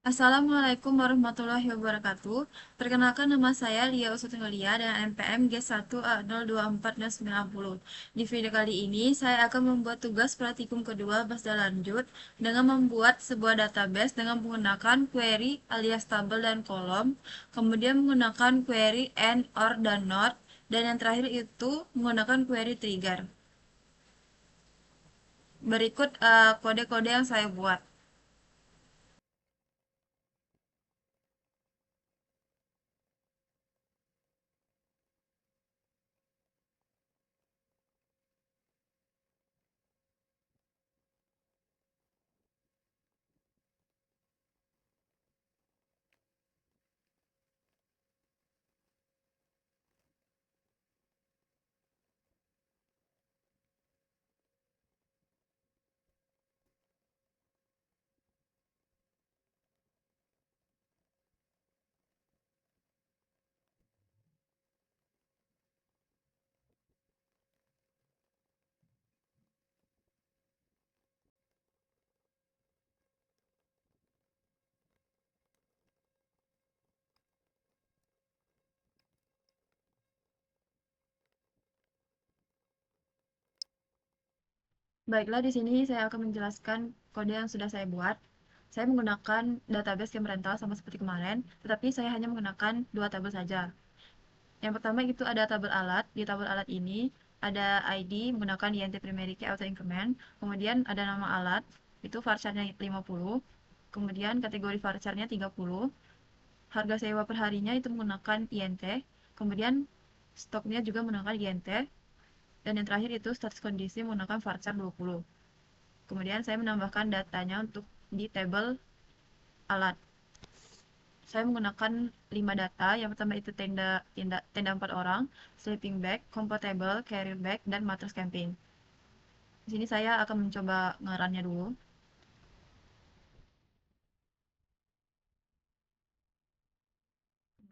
Assalamualaikum warahmatullahi wabarakatuh. Perkenalkan nama saya Lia Usutenggelia dengan NPM G1A024990. Di video kali ini saya akan membuat tugas praktikum kedua bahasa lanjut dengan membuat sebuah database dengan menggunakan query alias tabel dan kolom, kemudian menggunakan query and, or, dan not, dan yang terakhir itu menggunakan query trigger. Berikut kode-kode yang saya buat. Baiklah, di sini saya akan menjelaskan kode yang sudah saya buat. Saya menggunakan database yang rental sama seperti kemarin, tetapi saya hanya menggunakan dua tabel saja. Yang pertama itu ada tabel alat. Di tabel alat ini ada ID menggunakan INT primary key auto increment, kemudian ada nama alat, itu varcharnya 50, kemudian kategori varcharnya 30, harga sewa per harinya itu menggunakan INT, kemudian stoknya juga menggunakan INT, dan yang terakhir itu status kondisi menggunakan varchar 20. Kemudian saya menambahkan datanya untuk di tabel alat. Saya menggunakan 5 data. Yang pertama itu tenda 4 orang, sleeping bag, comfortable, carrier bag, dan mattress camping. Di sini saya akan mencoba ngerannya dulu.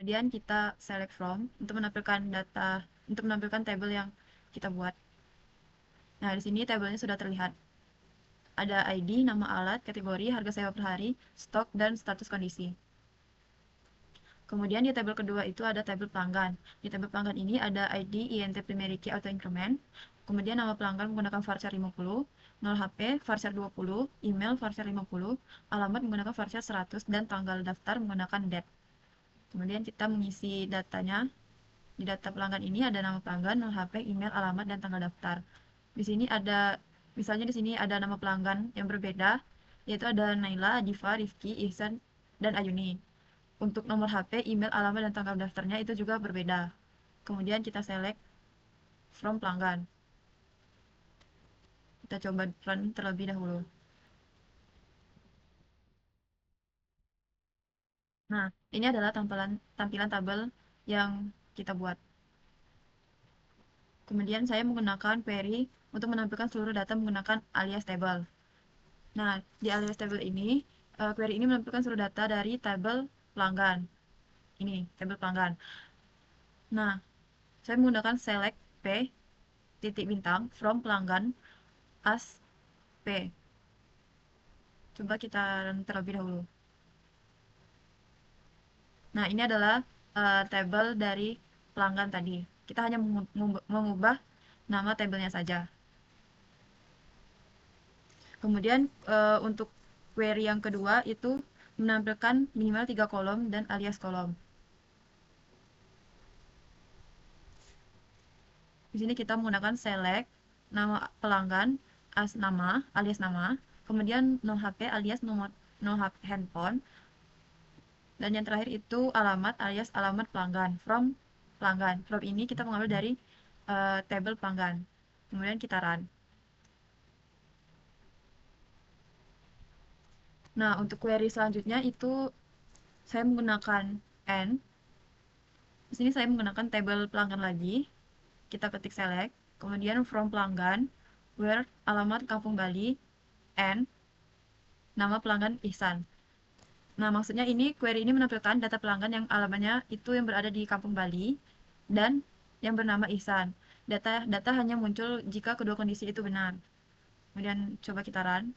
Kemudian kita select from untuk menampilkan data, untuk menampilkan tabel yang kita buat. Nah, di sini tabelnya sudah terlihat. Ada ID, nama alat, kategori, harga sewa per hari, stok, dan status kondisi. Kemudian di tabel kedua itu ada tabel pelanggan. Di tabel pelanggan ini ada ID, INT primary key auto increment. Kemudian nama pelanggan menggunakan varchar 50, 0 HP, varchar 20, email varchar 50, alamat menggunakan varchar 100, dan tanggal daftar menggunakan date. Kemudian kita mengisi datanya. Di data pelanggan ini ada nama pelanggan, 0 HP, email, alamat, dan tanggal daftar. Di sini ada, misalnya di sini ada nama pelanggan yang berbeda, yaitu ada Naila, Diva, Rifki, Ihsan, dan Ayuni. Untuk nomor HP, email, alamat, dan tanggal daftarnya itu juga berbeda. Kemudian kita select from pelanggan. Kita coba run terlebih dahulu. Nah, ini adalah tampilan tabel yang kita buat. Kemudian saya menggunakan query untuk menampilkan seluruh data menggunakan alias table. Nah, di alias table ini, query ini menampilkan seluruh data dari tabel pelanggan. Ini, tabel pelanggan. Nah, saya menggunakan select p titik bintang from pelanggan as p. Coba kita run terlebih dahulu. Nah, ini adalah tabel dari pelanggan tadi. Kita hanya mengubah nama tabelnya saja. Kemudian untuk query yang kedua itu menampilkan minimal 3 kolom dan alias kolom. Di sini kita menggunakan select nama pelanggan as nama alias nama, kemudian no HP alias nomor no HP handphone, dan yang terakhir itu alamat alias alamat pelanggan from pelanggan. From ini kita mengambil dari tabel pelanggan. Kemudian kita run. Nah, untuk query selanjutnya itu saya menggunakan N. Di sini saya menggunakan tabel pelanggan lagi. Kita ketik select, kemudian from pelanggan, where alamat Kampung Bali, and nama pelanggan Ihsan. Nah, maksudnya ini query ini menampilkan data pelanggan yang alamatnya itu yang berada di Kampung Bali dan yang bernama Ihsan. Data hanya muncul jika kedua kondisi itu benar. Kemudian coba kita run.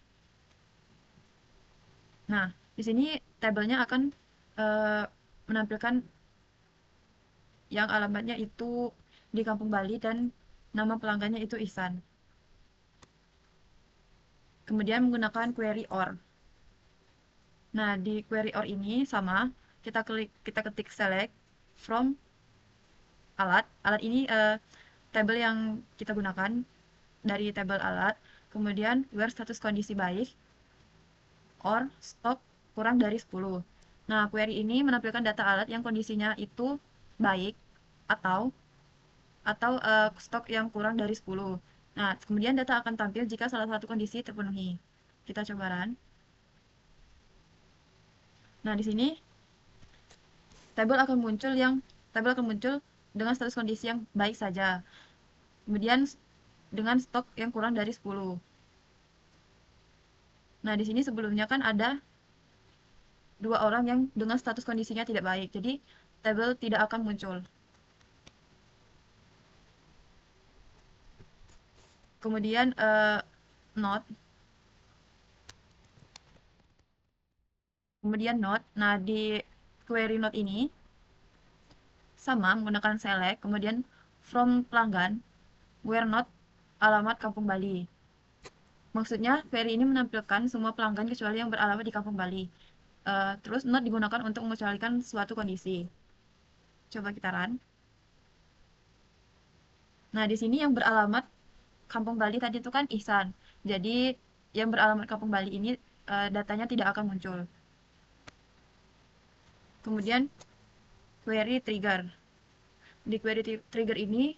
Nah, di Di sini tabelnya akan menampilkan yang alamatnya itu di Kampung Bali dan nama pelanggannya itu Ihsan. Kemudian menggunakan query OR. Nah, di query OR ini sama, kita ketik select from alat. Alat ini tabel yang kita gunakan dari tabel alat. Kemudian where status kondisi baik or stok kurang dari 10. Nah, query ini menampilkan data alat yang kondisinya itu baik atau stok yang kurang dari 10. Nah, kemudian data akan tampil jika salah satu kondisi terpenuhi. Kita coba run. Nah, di sini tabel akan muncul dengan status kondisi yang baik saja. Kemudian dengan stok yang kurang dari 10. Nah, di sini sebelumnya kan ada dua orang yang dengan status kondisinya tidak baik. Jadi, tabel tidak akan muncul. Kemudian note. Kemudian note. Nah, di query note ini sama menggunakan select, kemudian from pelanggan, where not alamat Kampung Bali. Maksudnya, query ini menampilkan semua pelanggan kecuali yang beralamat di Kampung Bali. Terus not digunakan untuk mengecualikan suatu kondisi. Coba kita run. Nah, di sini yang beralamat Kampung Bali tadi itu kan Ihsan. Jadi, yang beralamat Kampung Bali ini datanya tidak akan muncul. Kemudian, query trigger. Di query trigger ini,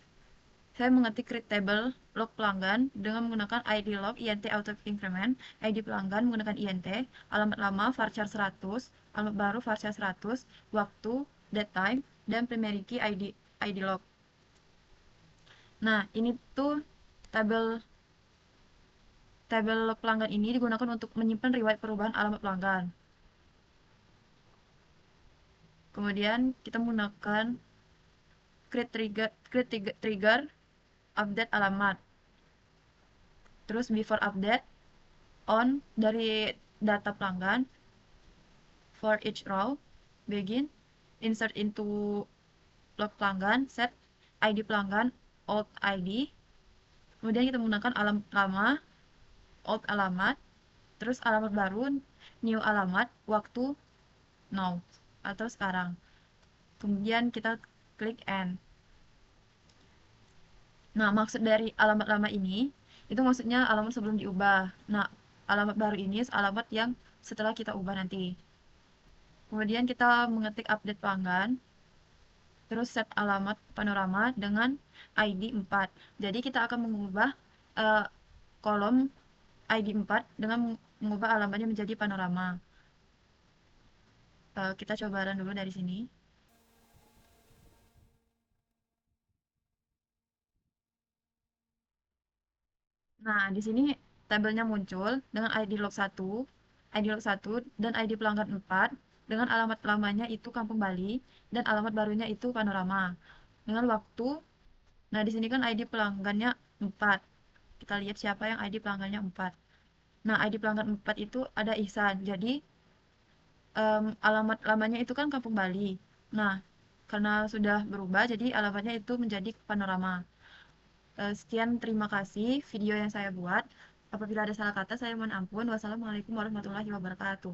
saya mengetik create table log pelanggan dengan menggunakan ID log int auto increment, ID pelanggan menggunakan int, alamat lama varchar 100, alamat baru varchar 100, waktu, date time, dan primary key ID log. Nah, ini tuh tabel tabel log pelanggan ini digunakan untuk menyimpan riwayat perubahan alamat pelanggan. Kemudian kita menggunakan create trigger update alamat. Terus before update on dari data pelanggan for each row begin insert into log pelanggan set ID pelanggan old ID. Kemudian kita menggunakan alamat lama old alamat, terus alamat baru new alamat, waktu now atau sekarang. Kemudian kita klik end. Nah, maksud dari alamat lama ini itu maksudnya alamat sebelum diubah. Nah, alamat baru ini alamat yang setelah kita ubah nanti. Kemudian kita mengetik update pelanggan, terus set alamat panorama dengan ID 4. Jadi kita akan mengubah kolom ID 4 dengan mengubah alamatnya menjadi panorama. Kita coba run dulu dari sini. Nah, di sini tabelnya muncul dengan ID log 1, ID log 1 dan ID pelanggan 4 dengan alamat lamanya itu Kampung Bali dan alamat barunya itu Panorama. Dengan waktu, nah di sini kan ID pelanggannya 4. Kita lihat siapa yang ID pelanggannya 4. Nah, ID pelanggan 4 itu ada Ihsan. Jadi, alamat lamanya itu kan Kampung Bali. Nah, karena sudah berubah, jadi alamatnya itu menjadi Panorama. Sekian, terima kasih video yang saya buat. Apabila ada salah kata, saya mohon ampun. Wassalamualaikum warahmatullahi wabarakatuh.